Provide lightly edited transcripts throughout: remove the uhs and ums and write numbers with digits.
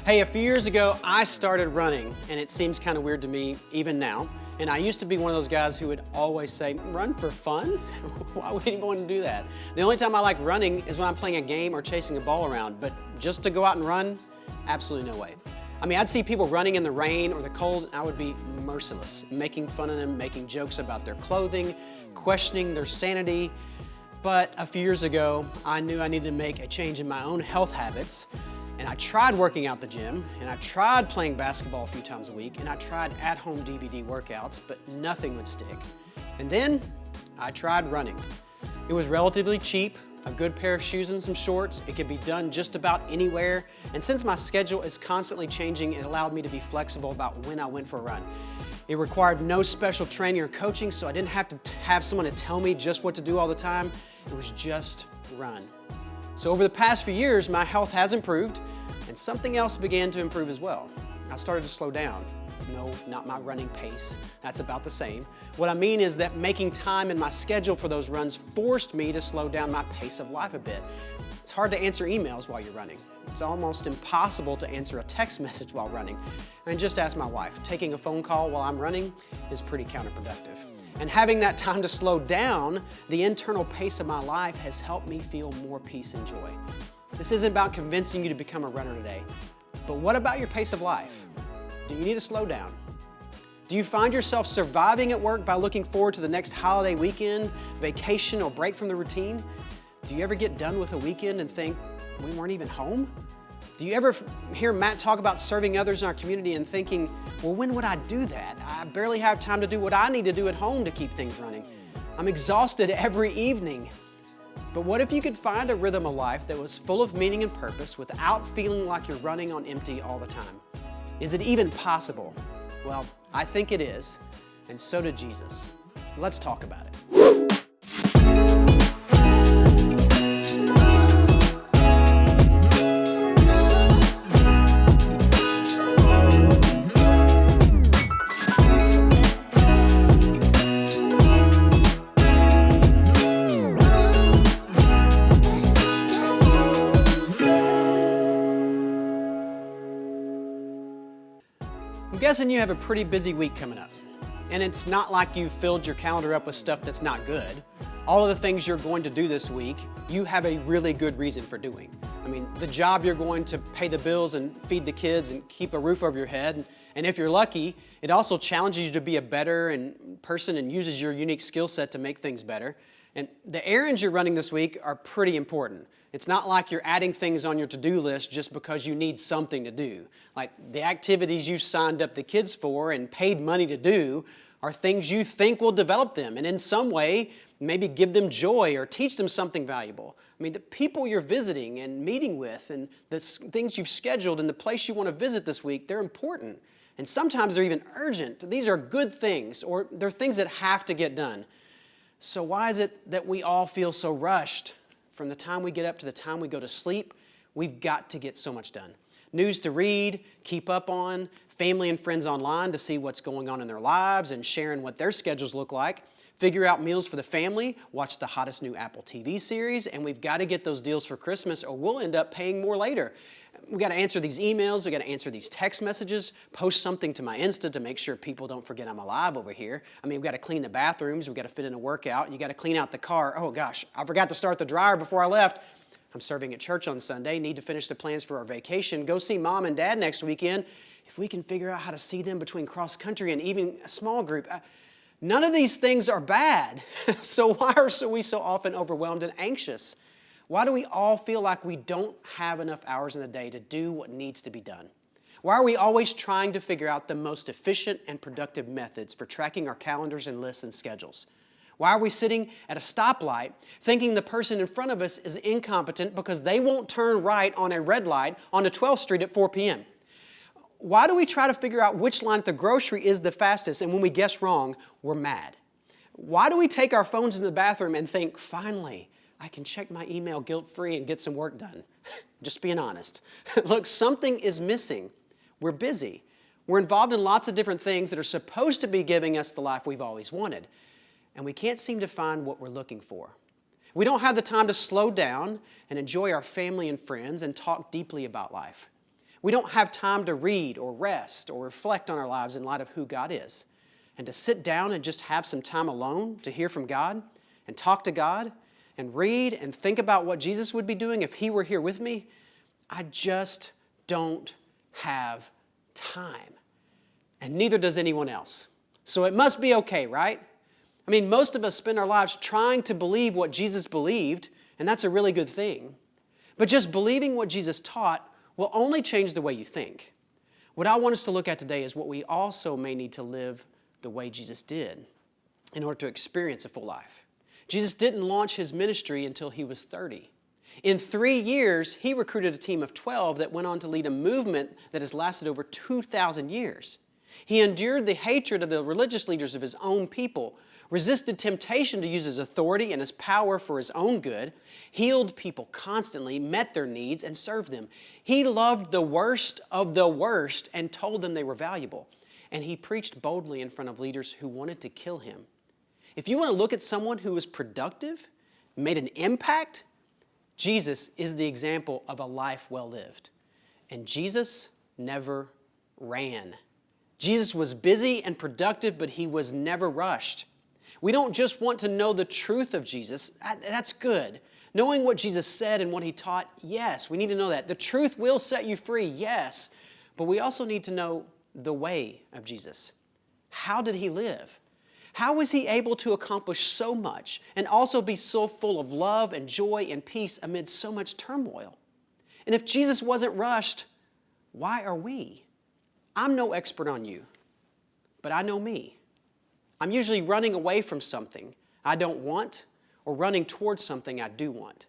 Hey, a few years ago, I started running, and it seems kind of weird to me even now. And I used to be one of those guys who would always say, run for fun? Why would anyone want to do that? The only time I like running is when I'm playing a game or chasing a ball around, but just to go out and run, absolutely no way. I mean, I'd see people running in the rain or the cold, and I would be merciless, making fun of them, making jokes about their clothing, questioning their sanity. But a few years ago, I knew I needed to make a change in my own health habits. And I tried working out the gym, and I tried playing basketball a few times a week, and I tried at-home DVD workouts, but nothing would stick. And then I tried running. It was relatively cheap, a good pair of shoes and some shorts. It could be done just about anywhere. And since my schedule is constantly changing, it allowed me to be flexible about when I went for a run. It required no special training or coaching, so I didn't have to have someone to tell me just what to do all the time. It was just run. So over the past few years, my health has improved, and something else began to improve as well. I started to slow down. No, not my running pace. That's about the same. What I mean is that making time in my schedule for those runs forced me to slow down my pace of life a bit. It's hard to answer emails while you're running. It's almost impossible to answer a text message while running. And just ask my wife, taking a phone call while I'm running is pretty counterproductive. And having that time to slow down, the internal pace of my life has helped me feel more peace and joy. This isn't about convincing you to become a runner today, but what about your pace of life? Do you need to slow down? Do you find yourself surviving at work by looking forward to the next holiday weekend, vacation, or break from the routine? Do you ever get done with a weekend and think, we weren't even home? Do you ever hear Matt talk about serving others in our community and thinking, well, when would I do that? I barely have time to do what I need to do at home to keep things running. I'm exhausted every evening. But what if you could find a rhythm of life that was full of meaning and purpose without feeling like you're running on empty all the time? Is it even possible? Well, I think it is, and so did Jesus. Let's talk about it. I'm guessing you have a pretty busy week coming up. And it's not like you've filled your calendar up with stuff that's not good. All of the things you're going to do this week, you have a really good reason for doing. I mean, the job you're going to pay the bills and feed the kids and keep a roof over your head. And if you're lucky, it also challenges you to be a better person and uses your unique skill set to make things better. And the errands you're running this week are pretty important. It's not like you're adding things on your to-do list just because you need something to do. Like the activities you signed up the kids for and paid money to do are things you think will develop them and in some way maybe give them joy or teach them something valuable. I mean, the people you're visiting and meeting with and the things you've scheduled and the place you want to visit this week, they're important. And sometimes they're even urgent. These are good things or they're things that have to get done. So why is it that we all feel so rushed? From the time we get up to the time we go to sleep, we've got to get so much done. News to read, keep up on, family and friends online to see what's going on in their lives and sharing what their schedules look like, figure out meals for the family, watch the hottest new Apple TV series, and we've got to get those deals for Christmas or we'll end up paying more later. We've got to answer these emails, we've got to answer these text messages, post something to my Insta to make sure people don't forget I'm alive over here. I mean, we've got to clean the bathrooms, we've got to fit in a workout, you got to clean out the car. Oh gosh, I forgot to start the dryer before I left. I'm serving at church on Sunday, need to finish the plans for our vacation, go see mom and dad next weekend. If we can figure out how to see them between cross country and even a small group. None of these things are bad. So why are we so often overwhelmed and anxious? Why do we all feel like we don't have enough hours in the day to do what needs to be done? Why are we always trying to figure out the most efficient and productive methods for tracking our calendars and lists and schedules? Why are we sitting at a stoplight thinking the person in front of us is incompetent because they won't turn right on a red light onto 12th Street at 4 p.m.? Why do we try to figure out which line at the grocery is the fastest and when we guess wrong, we're mad? Why do we take our phones into the bathroom and think, finally, I can check my email guilt-free and get some work done? Just being honest. Look, something is missing. We're busy. We're involved in lots of different things that are supposed to be giving us the life we've always wanted. And we can't seem to find what we're looking for. We don't have the time to slow down and enjoy our family and friends and talk deeply about life. We don't have time to read or rest or reflect on our lives in light of who God is. And to sit down and just have some time alone to hear from God and talk to God and read and think about what Jesus would be doing if He were here with me, I just don't have time. And neither does anyone else. So it must be okay, right? I mean, most of us spend our lives trying to believe what Jesus believed, and that's a really good thing. But just believing what Jesus taught will only change the way you think. What I want us to look at today is what we also may need to live the way Jesus did in order to experience a full life. Jesus didn't launch His ministry until He was 30. In 3 years, He recruited a team of 12 that went on to lead a movement that has lasted over 2,000 years. He endured the hatred of the religious leaders of His own people, resisted temptation to use His authority and His power for His own good, healed people constantly, met their needs, and served them. He loved the worst of the worst and told them they were valuable. And He preached boldly in front of leaders who wanted to kill Him. If you want to look at someone who was productive, made an impact, Jesus is the example of a life well lived. And Jesus never ran. Jesus was busy and productive, but He was never rushed. We don't just want to know the truth of Jesus. That's good. Knowing what Jesus said and what He taught, yes, we need to know that. The truth will set you free, yes. But we also need to know the way of Jesus. How did He live? How was He able to accomplish so much and also be so full of love and joy and peace amid so much turmoil? And if Jesus wasn't rushed, why are we? I'm no expert on you, but I know me. I'm usually running away from something I don't want or running towards something I do want.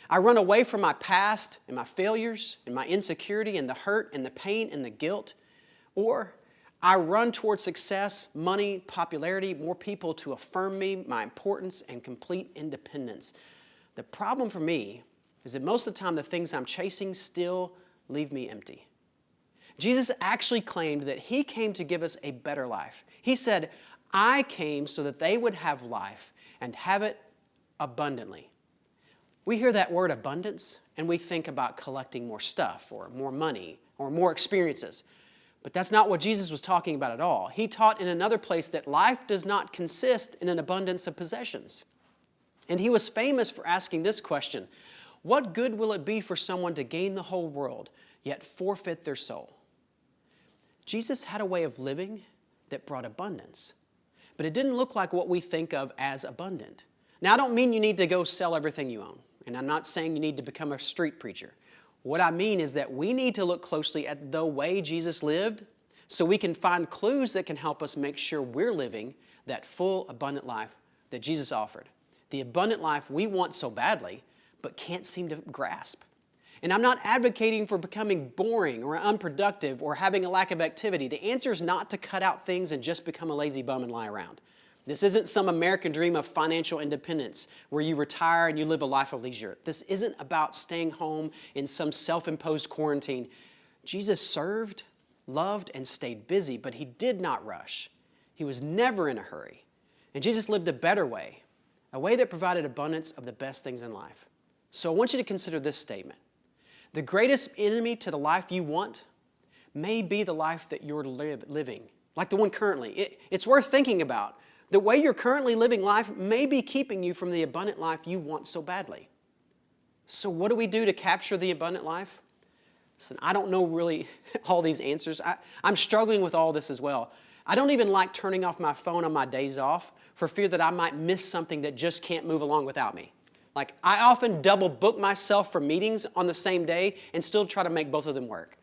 I run away from my past and my failures and my insecurity and the hurt and the pain and the guilt. Or I run towards success, money, popularity, more people to affirm me, my importance, and complete independence. The problem for me is that most of the time the things I'm chasing still leave me empty. Jesus actually claimed that He came to give us a better life. He said, I came so that they would have life and have it abundantly. We hear that word abundance and we think about collecting more stuff or more money or more experiences. But that's not what Jesus was talking about at all. He taught in another place that life does not consist in an abundance of possessions. And He was famous for asking this question: what good will it be for someone to gain the whole world, yet forfeit their soul? Jesus had a way of living that brought abundance, but it didn't look like what we think of as abundant. Now, I don't mean you need to go sell everything you own, and I'm not saying you need to become a street preacher. What I mean is that we need to look closely at the way Jesus lived so we can find clues that can help us make sure we're living that full, abundant life that Jesus offered. The abundant life we want so badly, but can't seem to grasp. And I'm not advocating for becoming boring or unproductive or having a lack of activity. The answer is not to cut out things and just become a lazy bum and lie around. This isn't some American dream of financial independence where you retire and you live a life of leisure. This isn't about staying home in some self-imposed quarantine. Jesus served, loved, and stayed busy, but He did not rush. He was never in a hurry. And Jesus lived a better way, a way that provided abundance of the best things in life. So I want you to consider this statement. The greatest enemy to the life you want may be the life that you're living, like the one currently. It's worth thinking about. The way you're currently living life may be keeping you from the abundant life you want so badly. So what do we do to capture the abundant life? Listen, I don't know really all these answers. I'm struggling with all this as well. I don't even like turning off my phone on my days off for fear that I might miss something that just can't move along without me. Like, I often double book myself for meetings on the same day and still try to make both of them work.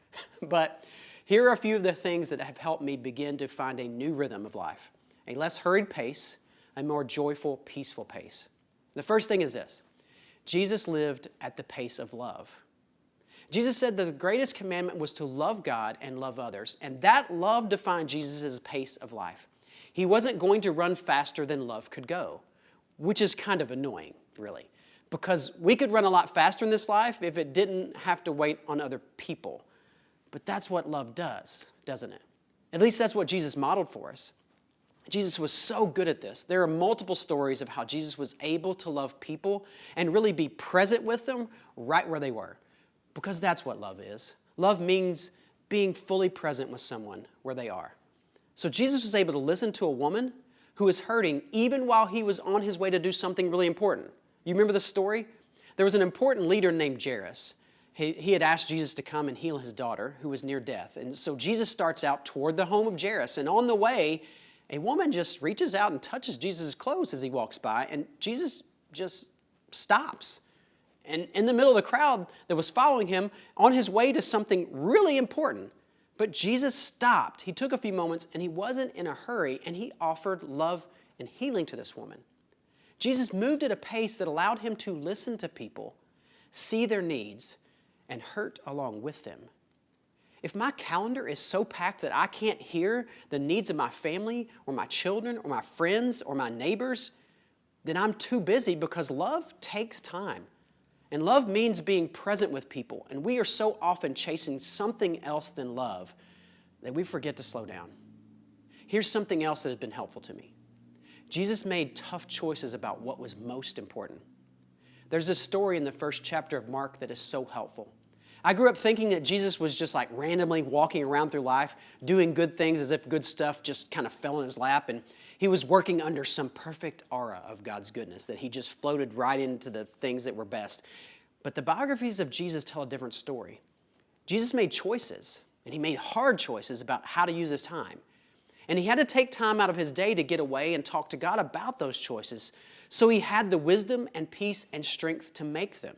But here are a few of the things that have helped me begin to find a new rhythm of life. A less hurried pace, a more joyful, peaceful pace. The first thing is this: Jesus lived at the pace of love. Jesus said the greatest commandment was to love God and love others, and that love defined Jesus' pace of life. He wasn't going to run faster than love could go, which is kind of annoying, really, because we could run a lot faster in this life if it didn't have to wait on other people. But that's what love does, doesn't it? At least that's what Jesus modeled for us. Jesus was so good at this. There are multiple stories of how Jesus was able to love people and really be present with them right where they were. Because that's what love is. Love means being fully present with someone where they are. So Jesus was able to listen to a woman who was hurting even while he was on his way to do something really important. You remember the story? There was an important leader named Jairus. He had asked Jesus to come and heal his daughter who was near death. And so Jesus starts out toward the home of Jairus. And on the way, a woman just reaches out and touches Jesus' clothes as he walks by. And Jesus just stops. And in the middle of the crowd that was following him on his way to something really important. But Jesus stopped. He took a few moments and he wasn't in a hurry, and he offered love and healing to this woman. Jesus moved at a pace that allowed him to listen to people, see their needs, and hurt along with them. If my calendar is so packed that I can't hear the needs of my family or my children or my friends or my neighbors, then I'm too busy, because love takes time. And love means being present with people. And we are so often chasing something else than love that we forget to slow down. Here's something else that has been helpful to me. Jesus made tough choices about what was most important. There's this story in the first chapter of Mark that is so helpful. I grew up thinking that Jesus was just like randomly walking around through life, doing good things as if good stuff just kind of fell in his lap, and he was working under some perfect aura of God's goodness, that he just floated right into the things that were best. But the biographies of Jesus tell a different story. Jesus made choices, and he made hard choices about how to use his time. And he had to take time out of his day to get away and talk to God about those choices, so he had the wisdom and peace and strength to make them.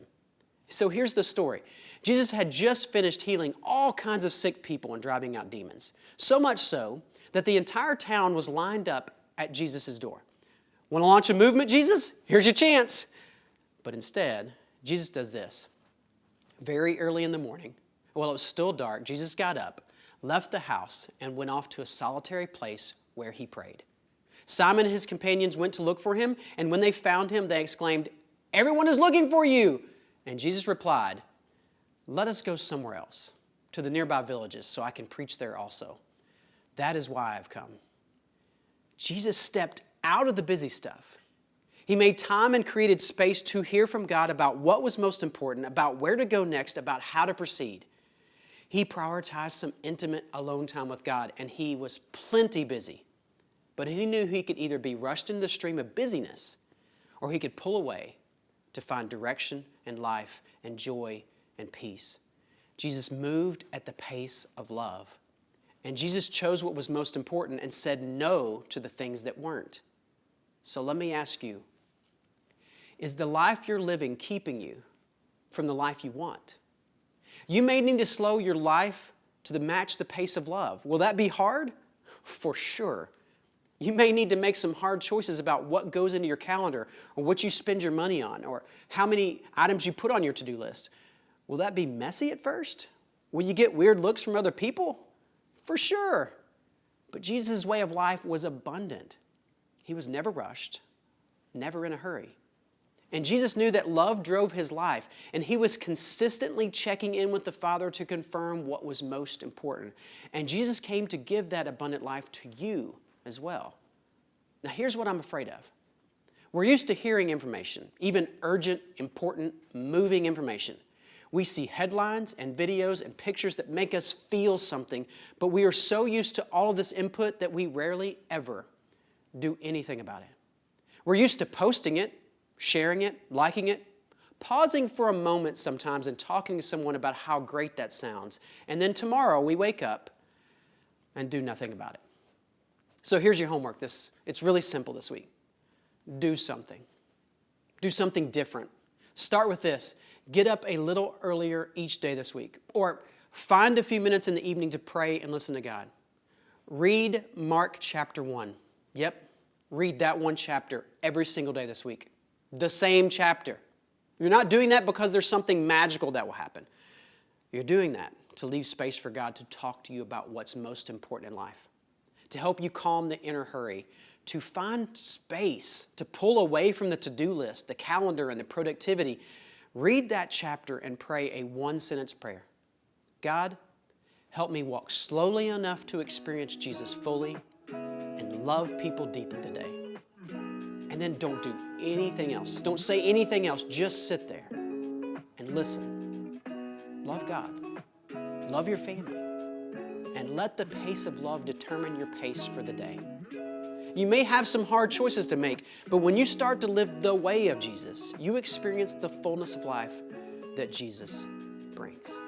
So here's the story. Jesus had just finished healing all kinds of sick people and driving out demons. So much so that the entire town was lined up at Jesus' door. Want to launch a movement, Jesus? Here's your chance. But instead, Jesus does this. Very early in the morning, while it was still dark, Jesus got up, left the house, and went off to a solitary place where he prayed. Simon and his companions went to look for him, and when they found him, they exclaimed, "Everyone is looking for you!" And Jesus replied, "Let us go somewhere else, to the nearby villages, so I can preach there also. That is why I've come." Jesus stepped out of the busy stuff. He made time and created space to hear from God about what was most important, about where to go next, about how to proceed. He prioritized some intimate alone time with God, and he was plenty busy. But he knew he could either be rushed into the stream of busyness, or he could pull away to find direction and life and joy and peace. Jesus moved at the pace of love. And Jesus chose what was most important and said no to the things that weren't. So let me ask you, is the life you're living keeping you from the life you want? You may need to slow your life to match the pace of love. Will that be hard? For sure. You may need to make some hard choices about what goes into your calendar, or what you spend your money on, or how many items you put on your to-do list. Will that be messy at first? Will you get weird looks from other people? For sure. But Jesus' way of life was abundant. He was never rushed, never in a hurry. And Jesus knew that love drove his life, and he was consistently checking in with the Father to confirm what was most important. And Jesus came to give that abundant life to you as well. Now here's what I'm afraid of. We're used to hearing information, even urgent, important, moving information. We see headlines and videos and pictures that make us feel something, but we are so used to all of this input that we rarely ever do anything about it. We're used to posting it, sharing it, liking it, pausing for a moment sometimes and talking to someone about how great that sounds, and then tomorrow we wake up and do nothing about it. So here's your homework. It's really simple this week. Do something. Do something different. Start with this. Get up a little earlier each day this week. Or find a few minutes in the evening to pray and listen to God. Read Mark chapter 1. Yep, read that one chapter every single day this week. The same chapter. You're not doing that because there's something magical that will happen. You're doing that to leave space for God to talk to you about what's most important in life, to help you calm the inner hurry, to find space, to pull away from the to-do list, the calendar, and the productivity. Read that chapter and pray a one-sentence prayer. God, help me walk slowly enough to experience Jesus fully and love people deeply today. And then don't do anything else. Don't say anything else. Just sit there and listen. Love God. love your family, and let the pace of love determine your pace for the day. You may have some hard choices to make, but when you start to live the way of Jesus, you experience the fullness of life that Jesus brings.